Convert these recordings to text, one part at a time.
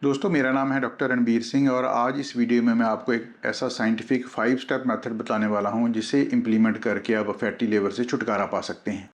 दोस्तों, मेरा नाम है डॉक्टर रणबीर सिंह और आज इस वीडियो में मैं आपको एक ऐसा साइंटिफिक 5 स्टेप मेथड बताने वाला हूं जिसे इम्प्लीमेंट करके आप फैटी लिवर से छुटकारा पा सकते हैं।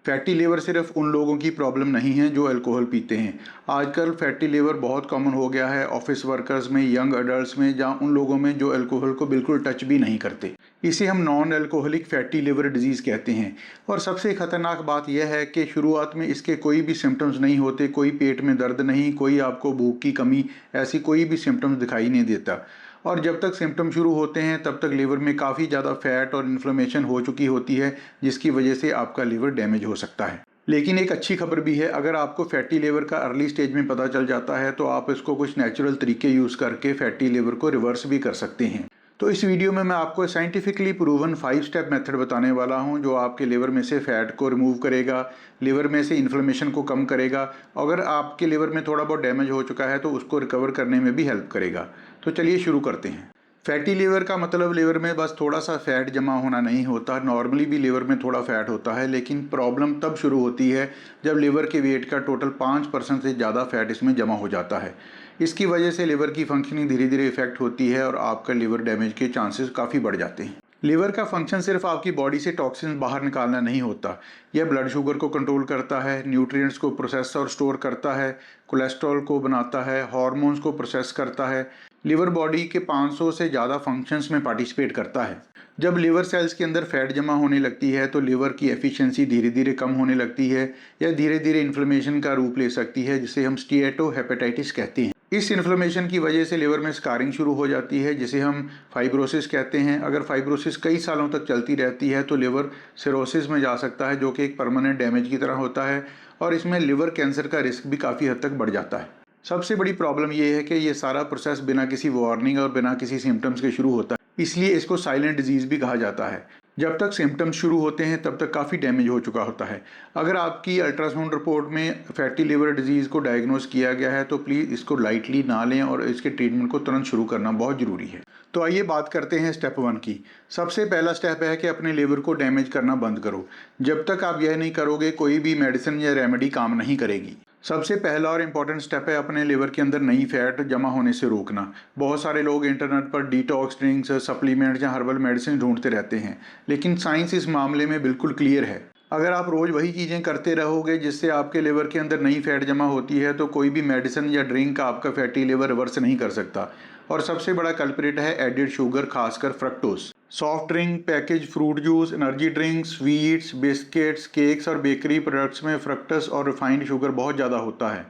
फैटी लिवर सिर्फ उन लोगों की प्रॉब्लम नहीं है जो अल्कोहल पीते हैं। आजकल फैटी लिवर बहुत कॉमन हो गया है ऑफिस वर्कर्स में, यंग अडल्ट्स में, जहाँ उन लोगों में जो अल्कोहल को बिल्कुल टच भी नहीं करते। इसे हम non alcoholic fatty liver disease कहते हैं। और सबसे ख़तरनाक बात यह है कि शुरुआत में इसके कोई भी सिम्टम्स नहीं होते, कोई पेट में दर्द नहीं, कोई आपको भूख की कमी, ऐसी कोई भी सिम्टम्स दिखाई नहीं देता। और जब तक सिम्टम शुरू होते हैं तब तक लिवर में काफ़ी ज़्यादा फैट और इन्फ्लेमेशन हो चुकी होती है, जिसकी वजह से आपका लिवर डैमेज हो सकता है। लेकिन एक अच्छी खबर भी है, अगर आपको फैटी लिवर का अर्ली स्टेज में पता चल जाता है तो आप इसको कुछ नेचुरल तरीके यूज़ करके फैटी लिवर को रिवर्स भी कर सकते हैं। तो इस वीडियो में मैं आपको साइंटिफिकली प्रूवन 5 स्टेप मेथड बताने वाला हूं जो आपके लिवर में से फैट को रिमूव करेगा, लिवर में से इन्फ्लेमेशन को कम करेगा। अगर आपके लिवर में थोड़ा बहुत डैमेज हो चुका है तो उसको रिकवर करने में भी हेल्प करेगा। तो चलिए शुरू करते हैं। फैटी लिवर का मतलब लिवर में बस थोड़ा सा फैट जमा होना नहीं होता। नॉर्मली भी लिवर में थोड़ा फैट होता है, लेकिन प्रॉब्लम तब शुरू होती है जब लिवर के वेट का टोटल 5% से ज़्यादा फैट इसमें जमा हो जाता है। इसकी वजह से लिवर की फंक्शनिंग धीरे धीरे इफेक्ट होती है और आपका लिवर डैमेज के चांसेस काफ़ी बढ़ जाते हैं। लिवर का फंक्शन सिर्फ आपकी बॉडी से टॉक्सिन्स बाहर निकालना नहीं होता। यह ब्लड शुगर को कंट्रोल करता है, न्यूट्रिएंट्स को प्रोसेस और स्टोर करता है, कोलेस्ट्रॉल को बनाता है, हार्मोन्स को प्रोसेस करता है। लिवर बॉडी के 500 से ज़्यादा फंक्शंस में पार्टिसिपेट करता है। जब लिवर सेल्स के अंदर फैट जमा होने लगती है तो लिवर की एफिशिएंसी धीरे धीरे कम होने लगती है या धीरे धीरे इन्फ्लेमेशन का रूप ले सकती है, जिसे हम स्टीएटोहेपेटाइटिस कहते हैं। इस इन्फ्लेमेशन की वजह से लिवर में स्कारिंग शुरू हो जाती है, जिसे हम फाइब्रोसिस कहते हैं। अगर फाइब्रोसिस कई सालों तक चलती रहती है तो लिवर सिरोसिस में जा सकता है, जो कि एक परमानेंट डैमेज की तरह होता है और इसमें लिवर कैंसर का रिस्क भी काफ़ी हद तक बढ़ जाता है। सबसे बड़ी प्रॉब्लम यह है कि ये सारा प्रोसेस बिना किसी वार्निंग और बिना किसी सिम्टम्स के शुरू होता है, इसलिए इसको साइलेंट डिजीज़ भी कहा जाता है। जब तक सिम्टम्स शुरू होते हैं तब तक काफ़ी डैमेज हो चुका होता है। अगर आपकी अल्ट्रासाउंड रिपोर्ट में फैटी लिवर डिजीज़ को डायग्नोस किया गया है तो प्लीज़ इसको लाइटली ना लें और इसके ट्रीटमेंट को तुरंत शुरू करना बहुत ज़रूरी है। तो आइए बात करते हैं स्टेप 1 की। सबसे पहला स्टेप है कि अपने लिवर को डैमेज करना बंद करो। जब तक आप यह नहीं करोगे कोई भी मेडिसिन या रेमेडी काम नहीं करेगी। सबसे पहला और इम्पॉर्टेंट स्टेप है अपने लिवर के अंदर नई फैट जमा होने से रोकना। बहुत सारे लोग इंटरनेट पर डिटॉक्स ड्रिंक्स, सप्लीमेंट्स या हर्बल मेडिसिन ढूंढते रहते हैं, लेकिन साइंस इस मामले में बिल्कुल क्लियर है। अगर आप रोज़ वही चीज़ें करते रहोगे जिससे आपके लिवर के अंदर नई फैट जमा होती है तो कोई भी मेडिसिन या ड्रिंक आपका फैटी लिवर रिवर्स नहीं कर सकता। और सबसे बड़ा कल्प्रिट है एडिड शुगर, खासकर fructose. Soft drink, package fruit juice, energy drinks, sweets, biscuits, cakes और बेकरी प्रोडक्ट्स में फ्रक्टस और रिफाइंड शुगर बहुत ज़्यादा होता है।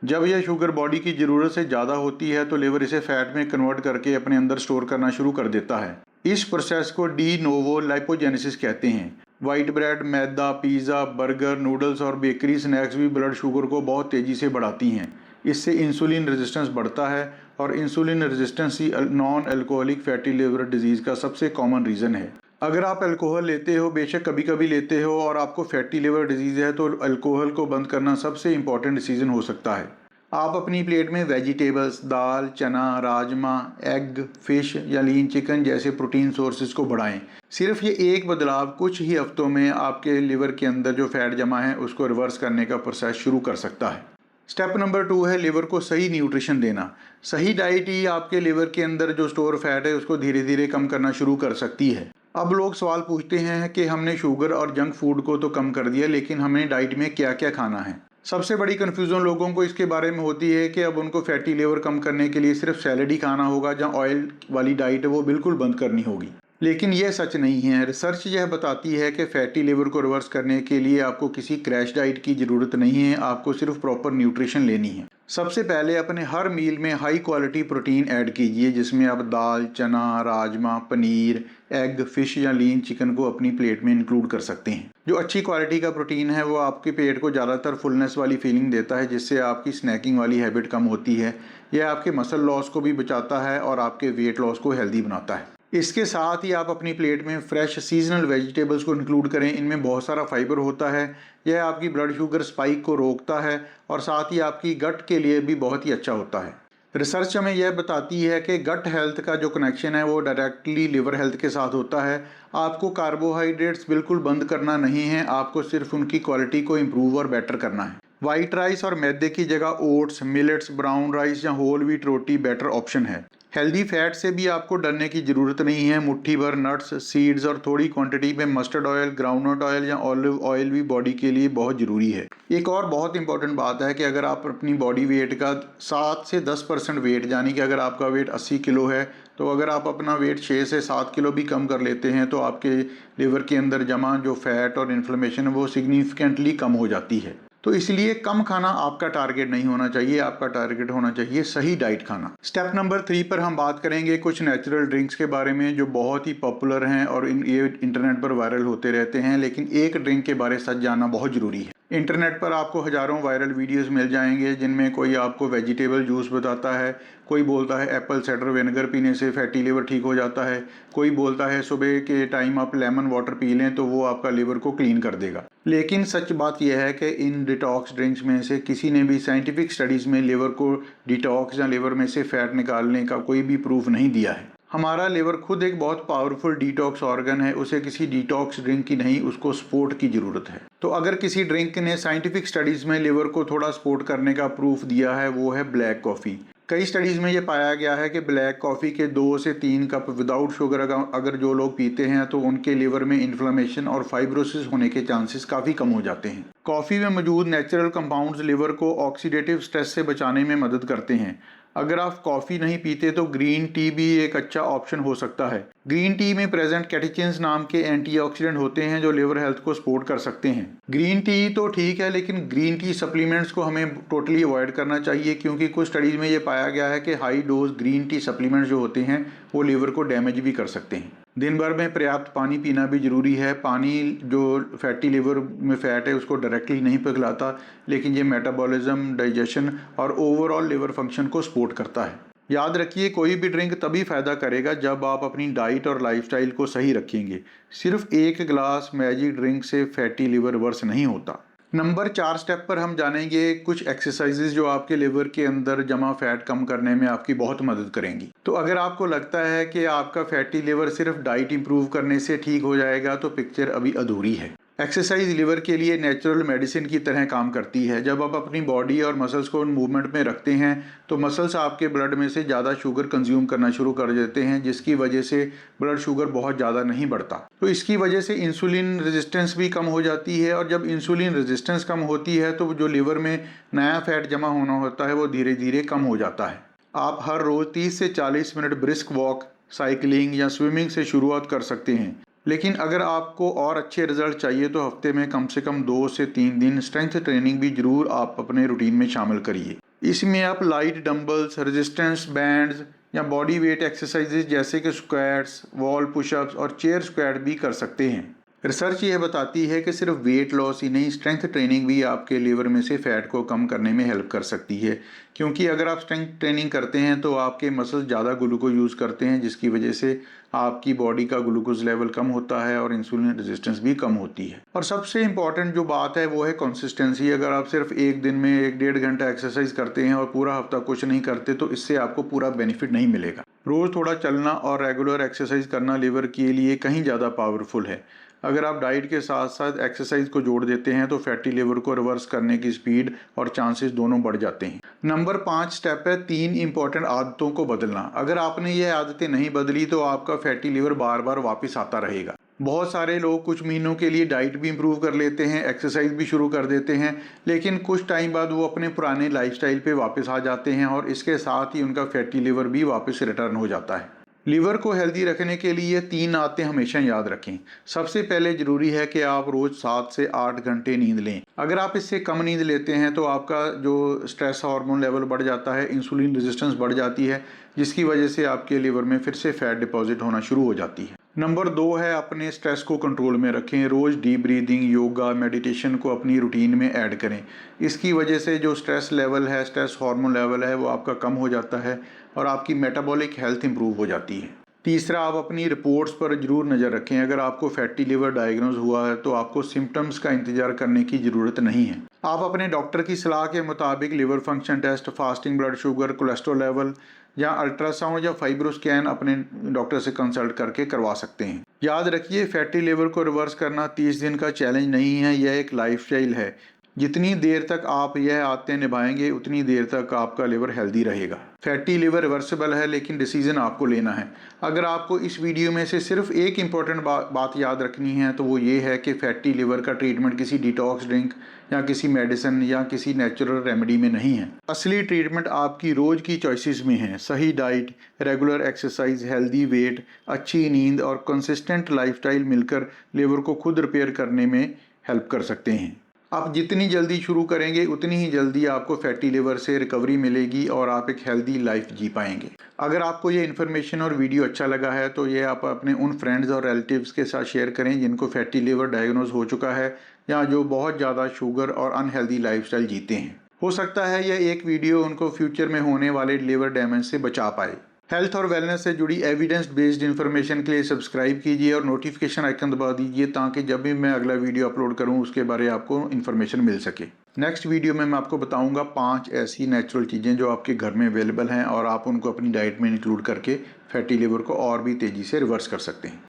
जब यह शुगर बॉडी की ज़रूरत से ज़्यादा होती है तो लिवर इसे फैट में कन्वर्ट करके अपने अंदर स्टोर करना शुरू कर देता है। इस प्रोसेस को डी नोवो लाइपोजेनेसिस कहते हैं। वाइट ब्रेड, मैदा, पिज़्ज़ा, बर्गर, नूडल्स और बेकरी स्नैक्स भी ब्लड शुगर को बहुत तेज़ी से बढ़ाती हैं। इससे इंसुलिन रेजिस्टेंस बढ़ता है और इंसुलिन रेजिस्टेंस ही non alcoholic fatty liver disease का सबसे कॉमन रीज़न है। अगर आप अल्कोहल लेते हो, बेशक कभी कभी लेते हो, और आपको फैटी लिवर डिजीज़ है तो अल्कोहल को बंद करना सबसे इम्पॉर्टेंट डिसीजन हो सकता है। आप अपनी प्लेट में वेजिटेबल्स, दाल, चना, राजमा, एग, फिश या लीन चिकन जैसे प्रोटीन सोर्सेज को बढ़ाएं। सिर्फ ये एक बदलाव कुछ ही हफ्तों में आपके लिवर के अंदर जो फैट जमा है उसको रिवर्स करने का प्रोसेस शुरू कर सकता है। स्टेप नंबर 2 है लिवर को सही न्यूट्रिशन देना। सही डाइट ही आपके लिवर के अंदर जो स्टोर फैट है उसको धीरे धीरे कम करना शुरू कर सकती है। अब लोग सवाल पूछते हैं कि हमने शुगर और जंक फूड को तो कम कर दिया, लेकिन हमें डाइट में क्या क्या खाना है। सबसे बड़ी कन्फ्यूज़न लोगों को इसके बारे में होती है कि अब उनको फैटी लिवर कम करने के लिए सिर्फ सैलेड ही खाना होगा, जहाँ ऑयल वाली डाइट है वो बिल्कुल बंद करनी होगी। लेकिन यह सच नहीं है। रिसर्च यह बताती है कि फैटी लिवर को रिवर्स करने के लिए आपको किसी क्रैश डाइट की ज़रूरत नहीं है, आपको सिर्फ प्रॉपर न्यूट्रिशन लेनी है। सबसे पहले अपने हर मील में हाई क्वालिटी प्रोटीन ऐड कीजिए, जिसमें आप दाल, चना, राजमा, पनीर, एग, फिश या लीन चिकन को अपनी प्लेट में इंक्लूड कर सकते हैं। जो अच्छी क्वालिटी का प्रोटीन है वो आपके पेट को ज़्यादातर फुलनेस वाली फीलिंग देता है, जिससे आपकी स्नैकिंग वाली हैबिट कम होती है। यह आपके मसल लॉस को भी बचाता है और आपके वेट लॉस को हेल्दी बनाता है। इसके साथ ही आप अपनी प्लेट में फ्रेश सीजनल वेजिटेबल्स को इंक्लूड करें। इनमें बहुत सारा फाइबर होता है। यह आपकी ब्लड शुगर स्पाइक को रोकता है और साथ ही आपकी गट के लिए भी बहुत ही अच्छा होता है। रिसर्च हमें यह बताती है कि गट हेल्थ का जो कनेक्शन है वो डायरेक्टली लिवर हेल्थ के साथ होता है। आपको कार्बोहाइड्रेट्स बिल्कुल बंद करना नहीं है, आपको सिर्फ उनकी क्वालिटी को इम्प्रूव और बेटर करना है। वाइट राइस और मैदे की जगह ओट्स, मिलेट्स, ब्राउन राइस या होल व्हीट रोटी बेटर ऑप्शन है। हेल्दी फैट से भी आपको डरने की ज़रूरत नहीं है। मुट्ठी भर नट्स, सीड्स और थोड़ी क्वांटिटी में मस्टर्ड ऑयल, ग्राउंडनट ऑयल या ऑलिव ऑयल भी बॉडी के लिए बहुत ज़रूरी है। एक और बहुत इंपॉर्टेंट बात है कि अगर आप अपनी बॉडी वेट का 7 से 10% वेट, यानी कि अगर आपका वेट 80 किलो है तो अगर आप अपना वेट 6 से 7 किलो भी कम कर लेते हैं तो आपके लिवर के अंदर जमा जो फैट और इन्फ्लेमेशन है वो सिग्निफिकेंटली कम हो जाती है। तो इसलिए कम खाना आपका टारगेट नहीं होना चाहिए, आपका टारगेट होना चाहिए सही डाइट खाना। स्टेप नंबर 3 पर हम बात करेंगे कुछ नेचुरल ड्रिंक्स के बारे में जो बहुत ही पॉपुलर हैं और ये इंटरनेट पर वायरल होते रहते हैं, लेकिन एक ड्रिंक के बारे में सच जानना बहुत ज़रूरी है। इंटरनेट पर आपको हज़ारों वायरल वीडियोस मिल जाएंगे जिनमें कोई आपको वेजिटेबल जूस बताता है, कोई बोलता है एप्पल साइडर विनेगर पीने से फैटी लिवर ठीक हो जाता है, कोई बोलता है सुबह के टाइम आप लेमन वाटर पी लें तो वो आपका लिवर को क्लीन कर देगा। लेकिन सच बात यह है कि इन डिटॉक्स ड्रिंक्स में से किसी ने भी साइंटिफिक स्टडीज़ में लिवर को डिटॉक्स या लिवर में से फैट निकालने का कोई भी प्रूफ नहीं दिया है। हमारा लिवर खुद एक बहुत पावरफुल डिटॉक्स ऑर्गन है, उसे किसी डिटॉक्स ड्रिंक की नहीं, उसको सपोर्ट की ज़रूरत है। तो अगर किसी ड्रिंक ने साइंटिफिक स्टडीज़ में लिवर को थोड़ा सपोर्ट करने का प्रूफ दिया है वो है ब्लैक कॉफ़ी। कई स्टडीज़ में ये पाया गया है कि ब्लैक कॉफ़ी के 2 से 3 कप विदाउट शुगर अगर जो लोग पीते हैं तो उनके लिवर में इन्फ्लेमेशन और फाइब्रोसिस होने के चांसेस काफ़ी कम हो जाते हैं। कॉफ़ी में मौजूद नेचुरल कंपाउंड्स लिवर को ऑक्सीडेटिव स्ट्रेस से बचाने में मदद करते हैं। अगर आप कॉफ़ी नहीं पीते तो ग्रीन टी भी एक अच्छा ऑप्शन हो सकता है। ग्रीन टी में प्रेजेंट कैटेचिन्स नाम के एंटीऑक्सीडेंट होते हैं जो लिवर हेल्थ को सपोर्ट कर सकते हैं। ग्रीन टी तो ठीक है, लेकिन ग्रीन टी सप्लीमेंट्स को हमें टोटली अवॉइड करना चाहिए क्योंकि कुछ स्टडीज़ में ये पाया गया है कि high dose green tea supplements जो होते हैं वो लिवर को डैमेज भी कर सकते हैं। दिन भर में पर्याप्त पानी पीना भी ज़रूरी है। पानी जो फैटी लिवर में फ़ैट है उसको डायरेक्टली नहीं पिघलाता, लेकिन ये मेटाबॉलिज्म, डाइजेशन और ओवरऑल लिवर फंक्शन को सपोर्ट करता है। याद रखिए कोई भी ड्रिंक तभी फ़ायदा करेगा जब आप अपनी डाइट और लाइफस्टाइल को सही रखेंगे। सिर्फ एक गिलास मैजिक ड्रिंक से फैटी लिवर वर्स नहीं होता। नंबर 4 स्टेप पर हम जानेंगे कुछ एक्सरसाइजेज जो आपके लिवर के अंदर जमा फैट कम करने में आपकी बहुत मदद करेंगी। तो अगर आपको लगता है कि आपका फैटी लिवर सिर्फ डाइट इंप्रूव करने से ठीक हो जाएगा तो पिक्चर अभी अधूरी है। एक्सरसाइज लिवर के लिए नेचुरल मेडिसिन की तरह काम करती है। जब आप अपनी बॉडी और मसल्स को मूवमेंट में रखते हैं तो मसल्स आपके ब्लड में से ज़्यादा शुगर कंज्यूम करना शुरू कर देते हैं, जिसकी वजह से ब्लड शुगर बहुत ज़्यादा नहीं बढ़ता। तो इसकी वजह से इंसुलिन रेजिस्टेंस भी कम हो जाती है और जब इंसुलिन रेजिस्टेंस कम होती है तो जो लिवर में नया फैट जमा होना होता है वो धीरे धीरे कम हो जाता है। आप हर रोज़ 30 से 40 मिनट ब्रिस्क वॉक, साइकिलिंग या स्विमिंग से शुरुआत कर सकते हैं। लेकिन अगर आपको और अच्छे रिजल्ट चाहिए तो हफ्ते में कम से कम 2 से 3 दिन स्ट्रेंथ ट्रेनिंग भी जरूर आप अपने रूटीन में शामिल करिए। इसमें आप लाइट डंबल्स, रेजिस्टेंस बैंड्स या बॉडी वेट एक्सरसाइजेज जैसे कि स्क्वाट्स, वॉल पुशअप्स और चेयर स्क्वाट भी कर सकते हैं। रिसर्च यह बताती है कि सिर्फ वेट लॉस ही नहीं, स्ट्रेंथ ट्रेनिंग भी आपके लिवर में से फैट को कम करने में हेल्प कर सकती है, क्योंकि अगर आप स्ट्रेंथ ट्रेनिंग करते हैं तो आपके मसल्स ज़्यादा ग्लूकोज यूज़ करते हैं, जिसकी वजह से आपकी बॉडी का ग्लूकोज लेवल कम होता है और इंसुलिन रेजिस्टेंस भी कम होती है। और सबसे इम्पॉर्टेंट जो बात है वो है कंसिस्टेंसी। अगर आप सिर्फ एक दिन में 1-1.5 घंटा एक्सरसाइज करते हैं और पूरा हफ्ता कुछ नहीं करते तो इससे आपको पूरा बेनिफिट नहीं मिलेगा। रोज़ थोड़ा चलना और रेगुलर एक्सरसाइज करना लिवर के लिए कहीं ज़्यादा पावरफुल है। अगर आप डाइट के साथ साथ एक्सरसाइज को जोड़ देते हैं तो फैटी लिवर को रिवर्स करने की स्पीड और चांसेस दोनों बढ़ जाते हैं। नंबर 5 स्टेप है 3 इंपॉर्टेंट आदतों को बदलना। अगर आपने ये आदतें नहीं बदली तो आपका फैटी लिवर बार बार वापस आता रहेगा। बहुत सारे लोग कुछ महीनों के लिए डाइट भी इम्प्रूव कर लेते हैं, एक्सरसाइज भी शुरू कर देते हैं, लेकिन कुछ टाइम बाद वो अपने पुराने लाइफस्टाइल पे वापस आ जाते हैं और इसके साथ ही उनका फैटी लिवर भी वापस रिटर्न हो जाता है। लीवर को हेल्दी रखने के लिए 3 आदतें हमेशा याद रखें। सबसे पहले ज़रूरी है कि आप रोज़ 7 से 8 घंटे नींद लें। अगर आप इससे कम नींद लेते हैं तो आपका जो स्ट्रेस हार्मोन लेवल बढ़ जाता है, इंसुलिन रेजिस्टेंस बढ़ जाती है, जिसकी वजह से आपके लीवर में फिर से फैट डिपॉजिट होना शुरू हो जाती है। नंबर 2 है अपने स्ट्रेस को कंट्रोल में रखें। रोज़ डीप ब्रीदिंग, योगा, मेडिटेशन को अपनी रूटीन में ऐड करें। इसकी वजह से जो स्ट्रेस लेवल है, स्ट्रेस हार्मोन लेवल है, वो आपका कम हो जाता है और आपकी मेटाबॉलिक हेल्थ इंप्रूव हो जाती है। तीसरा, आप अपनी रिपोर्ट्स पर ज़रूर नज़र रखें। अगर आपको फैटी लिवर डायग्नोज हुआ है तो आपको सिम्टम्स का इंतज़ार करने की ज़रूरत नहीं है। आप अपने डॉक्टर की सलाह के मुताबिक liver function test, fasting blood sugar, cholesterol level या अल्ट्रासाउंड या फाइब्रो स्कैन अपने डॉक्टर से कंसल्ट करके करवा सकते हैं। याद रखिए, फैटी लिवर को रिवर्स करना 30 दिन का चैलेंज नहीं है, यह एक लाइफस्टाइल है। जितनी देर तक आप यह आदतें निभाएंगे उतनी देर तक आपका लिवर हेल्दी रहेगा। फैटी लिवर रिवर्सिबल है, लेकिन डिसीजन आपको लेना है। अगर आपको इस वीडियो में से सिर्फ एक इम्पॉर्टेंट बात याद रखनी है तो वो ये है कि फैटी लिवर का ट्रीटमेंट किसी डिटॉक्स ड्रिंक या किसी मेडिसिन या किसी नेचुरल रेमेडी में नहीं है। असली ट्रीटमेंट आपकी रोज़ की चॉइसेस में है। सही diet, regular exercise, healthy weight, अच्छी नींद और कंसिस्टेंट लाइफस्टाइल मिलकर लिवर को खुद रिपेयर करने में हेल्प कर सकते हैं। आप जितनी जल्दी शुरू करेंगे उतनी ही जल्दी आपको फैटी लिवर से रिकवरी मिलेगी और आप एक हेल्दी लाइफ जी पाएंगे। अगर आपको ये इन्फॉर्मेशन और वीडियो अच्छा लगा है तो ये आप अपने उन फ्रेंड्स और रिलेटिव्स के साथ शेयर करें जिनको फैटी लिवर डायग्नोज हो चुका है या जो बहुत ज़्यादा शुगर और अनहेल्दी लाइफस्टाइल जीते हैं। हो सकता है यह एक वीडियो उनको फ्यूचर में होने वाले लिवर डैमेज से बचा पाए। हेल्थ और वेलनेस से जुड़ी एविडेंस बेस्ड इन्फॉर्मेशन के लिए सब्सक्राइब कीजिए और नोटिफिकेशन आइकन दबा दीजिए ताकि जब भी मैं अगला वीडियो अपलोड करूं उसके बारे आपको इन्फॉर्मेशन मिल सके। नेक्स्ट वीडियो में मैं आपको बताऊंगा 5 ऐसी नेचुरल चीज़ें जो आपके घर में अवेलेबल हैं और आप उनको अपनी डाइट में इंक्लूड करके फैटी लिवर को और भी तेज़ी से रिवर्स कर सकते हैं।